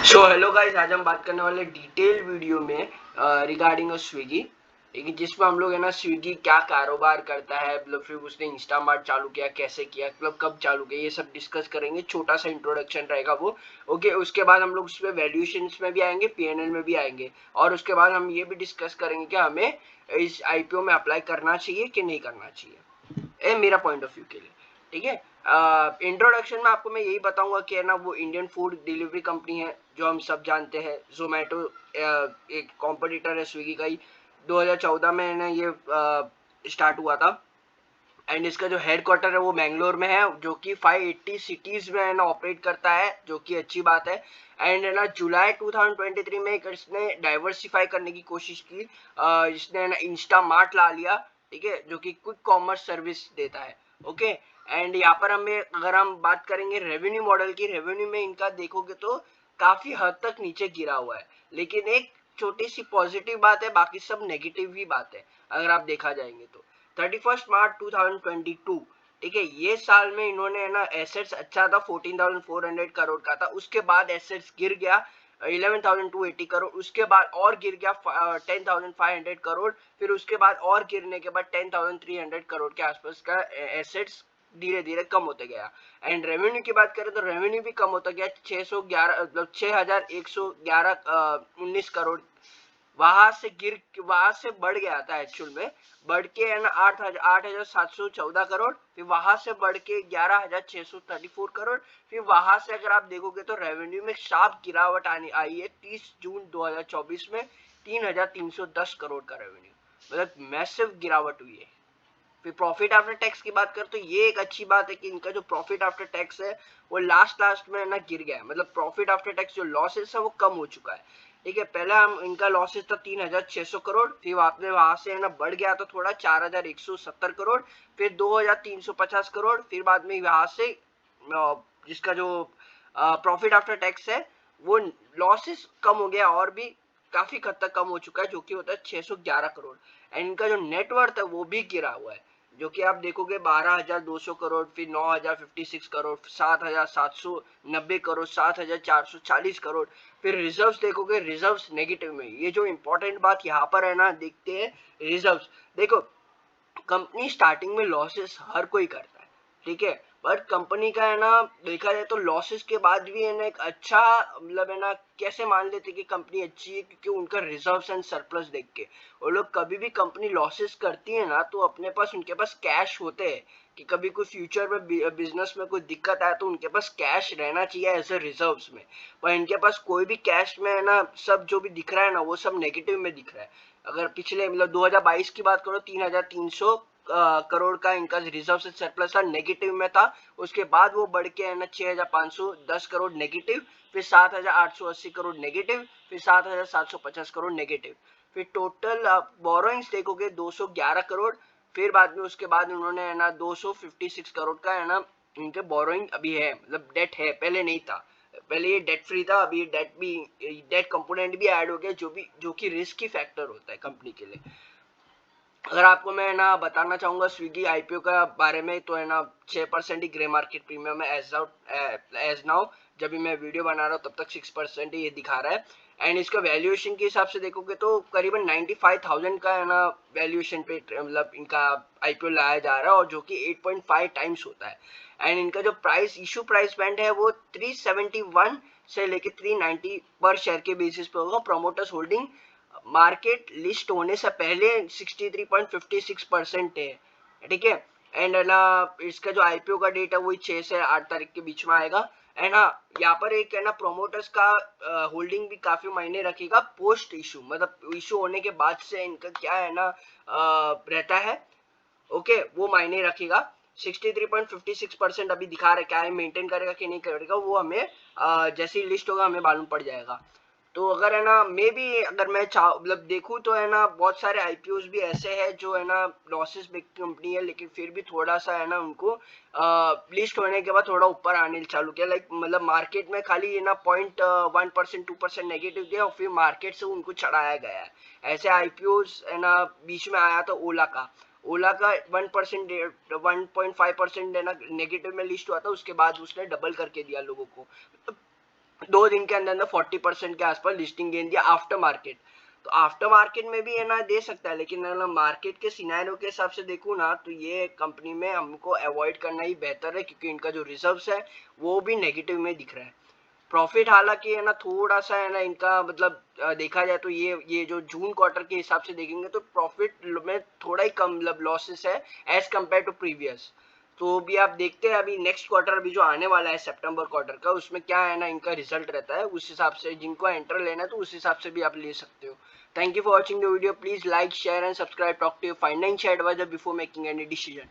So hello guys, आज हम बात करने वाले डिटेल वीडियो में रिगार्डिंग स्विगी, जिसमें हम लोग है ना स्विगी क्या कारोबार करता है, मतलब फिर उसने इंस्टामार्ट चालू किया, कैसे किया, मतलब कब चालू किया, ये सब डिस्कस करेंगे। छोटा सा इंट्रोडक्शन रहेगा वो। ओके, उसके बाद हम लोग उसमें वैल्यूएशंस में भी आएंगे, पीएनएल में भी आएंगे, और उसके बाद हम ये भी डिस्कस करेंगे कि हमें इस आईपीओ में अप्लाई करना चाहिए कि नहीं करना चाहिए, मेरा पॉइंट ऑफ व्यू के लिए। ठीक है, इंट्रोडक्शन में आपको मैं यही बताऊंगा कि है ना वो इंडियन फूड डिलीवरी कंपनी है, जो हम सब जानते हैं। जोमेटो एक कॉम्पिटिटर है स्विगी का ही। 2014 में है ना ये स्टार्ट हुआ था, एंड इसका जो हेडक्वार्टर है वो मैंगलोर में है, जो कि 580 सिटीज में है ना ऑपरेट करता है, जो कि अच्छी बात है। एंड है ना जुलाई 2023 में इसने डाइवर्सिफाई करने की कोशिश की, इसने है ना इंस्टामार्ट ला लिया। ठीक है, जो कि क्विक कॉमर्स सर्विस देता है। ओके, एंड यहाँ पर हमें अगर हम बात करेंगे रेवेन्यू मॉडल की, रेवेन्यू में इनका देखोगे तो काफी हद तक नीचे गिरा हुआ है, लेकिन एक छोटी सी पॉजिटिव बात है, बाकी सब नेगेटिव ही बात है अगर आप देखा जाएंगे तो। 31 मार्च 2022, ठीक है, ये साल में इन्होंने है ना एसेट्स अच्छा था, 14,400 करोड़ का था। उसके बाद एसेट्स गिर गया 11,280 करोड़, उसके बाद और गिर गया 10,500 करोड़, फिर उसके बाद और गिरने के बाद 10,300 करोड़ के आसपास का एसेट्स धीरे धीरे कम होते गया। एंड रेवेन्यू की बात करें तो रेवेन्यू भी कम होता गया, 611 मतलब 6,111 19 करोड़, वहां से बढ़ गया था एक्चुअल में, बढ़ के है ना 8,714 करोड़, फिर वहां से बढ़ के 11,634 करोड़, फिर वहां से अगर आप देखोगे तो रेवेन्यू में शार्प गिरावट आई है 30 जून 2024 में 3,310 करोड़ का रेवेन्यू, मतलब मैसिव गिरावट हुई है। फिर प्रॉफिट आफ्टर टैक्स की बात करें तो ये एक अच्छी बात है कि इनका जो प्रॉफिट आफ्टर टैक्स है वो लास्ट में ना गिर गया है, मतलब प्रॉफिट आफ्टर टैक्स जो लॉसेस है वो कम हो चुका है। ठीक है, पहले हम इनका लॉसेस था 3,600 करोड़, फिर आपने वहां से है ना बढ़ गया तो थोड़ा 4,170 करोड़, फिर 2,350 करोड़, फिर बाद में वहां से जिसका जो प्रॉफिट आफ्टर टैक्स है वो लॉसेस कम हो गया, और भी काफी हद तक कम हो चुका है, जो कि होता है 611 करोड़। एंड इनका जो नेटवर्थ है वो भी गिरा हुआ है, जो कि आप देखोगे 12,200 करोड़, फिर 9,056 करोड़, 7,790 करोड़, 7,440 करोड़। फिर रिजर्व्स देखोगे, रिजर्व्स नेगेटिव में। ये जो इंपॉर्टेंट बात यहाँ पर है ना, देखते हैं रिजर्व्स। देखो, कंपनी स्टार्टिंग में लॉसेस हर कोई करता है, ठीक है, बट कंपनी का है ना देखा जाए तो लॉसेस के बाद भी है ना एक अच्छा, मतलब है ना कैसे मान लेते कि कंपनी अच्छी है, क्योंकि उनका रिजर्व्स एंड सरप्लस देख के। वो लोग कभी भी कंपनी लॉसेस करती है ना तो अपने पास उनके पास कैश होते हैं, कि कभी कोई फ्यूचर में बिजनेस में कोई दिक्कत आए तो उनके पास कैश रहना चाहिए एज ए रिजर्व्स में। पर इनके पास कोई भी कैश में है ना, सब जो भी दिख रहा है ना वो सब नेगेटिव में दिख रहा है। अगर पिछले मतलब 2022 की बात करो, 3,300 करोड़ का इनका रिजर्व से सरप्लस था, नेगेटिव में था। उसके बाद वो बढ़ के है ना 6,510 करोड़ नेगेटिव, फिर 7,880 करोड़ नेगेटिव, फिर 7,750 करोड़ नेगेटिव। फिर टोटल बोरोइंग्स देखोगे 211 करोड़, फिर बाद में उसके बाद उन्होंने है ना 256 करोड़ का है ना इनके बोरोइंग अभी है, मतलब डेट है, पहले नहीं था। पहले ये डेट फ्री था, अभी डेट कंपोनेंट भी ऐड हो गया, जो कि रिस्क की फैक्टर होता है कंपनी के लिए। अगर आपको मैं ना बताना चाहूंगा स्विगी आईपीओ का बारे में, तो है ना 6% ही ग्रे मार्केट प्रीमियम है एज नाउ। जब भी मैं वीडियो बना रहा हूँ तब तक 6% ही ये दिखा रहा है। एंड इसका वैल्यूएशन के हिसाब से देखोगे तो करीबन 95,000 का है ना वैल्यूएशन पे मतलब इनका आईपीओ लाया जा रहा है, और जो कि 8.5 टाइम्स होता है। एंड इनका जो प्राइस इशू प्राइस बैंड है वो 371 से लेके 390 पर शेयर के बेसिस पे होगा। प्रोमोटर्स होल्डिंग मार्केट लिस्ट होने से पहले 63.56% है, ठीक है। एंड ना इसका जो आईपीओ का डेट है वही 6 से 8 तारीख के बीच में आएगा। एंड हाँ, यहाँ पर एक है ना प्रोमोटर्स का होल्डिंग भी काफी मायने रखेगा पोस्ट इशू, मतलब इशू होने के बाद से इनका क्या है ना रहता है। ओके, वो मायने रखेगा। 63.56% अभी दिखा रहा है, क्या है मेंटेन करेगा कि नहीं करेगा वो हमें जैसे ही लिस्ट होगा हमें मालूम पड़ जाएगा। तो अगर है ना मे भी अगर मैं मतलब देखूं तो है ना बहुत सारे आईपीओस भी ऐसे हैं जो है ना लॉसेस बिग कंपनी है, लेकिन फिर भी थोड़ा सा है ना उनको लिस्ट होने के बाद थोड़ा ऊपर आने चालू किया, लाइक मतलब मार्केट में खाली है ना 0.1% 2% नेगेटिव दिया और फिर मार्केट से उनको चढ़ाया गया है। ऐसे आईपीओस है ना बीच में आया था ओला का 1% 1.5% है ना नेगेटिव में लिस्ट हुआ था, उसके बाद उसने डबल करके दिया लोगों को। 2 दिन के अंदर 40% के आसपास लिस्टिंग गेन दिया आफ्टर मार्केट। तो आफ्टर मार्केट में भी है ना दे सकता है, लेकिन है ना मार्केट के सिनेरियो के हिसाब से देखूँ ना तो ये कंपनी में हमको अवॉइड करना ही बेहतर है, क्योंकि इनका जो रिजर्व्स है वो भी नेगेटिव में दिख रहा है। प्रॉफिट हालांकि है ना थोड़ा सा है ना इनका मतलब देखा जाए तो ये जो जून क्वार्टर के हिसाब से देखेंगे तो प्रॉफिट में थोड़ा ही कम मतलब लॉसेस है एज कम्पेयर टू प्रीवियस। तो भी आप देखते हैं अभी नेक्स्ट क्वार्टर अभी जो आने वाला है सितंबर क्वार्टर का, उसमें क्या है ना इनका रिजल्ट रहता है, उस हिसाब से जिनको एंटर लेना है तो उस हिसाब से भी आप ले सकते हो। Thank you for watching the video. Please like share and subscribe. Talk to you financial advisor before making any decision.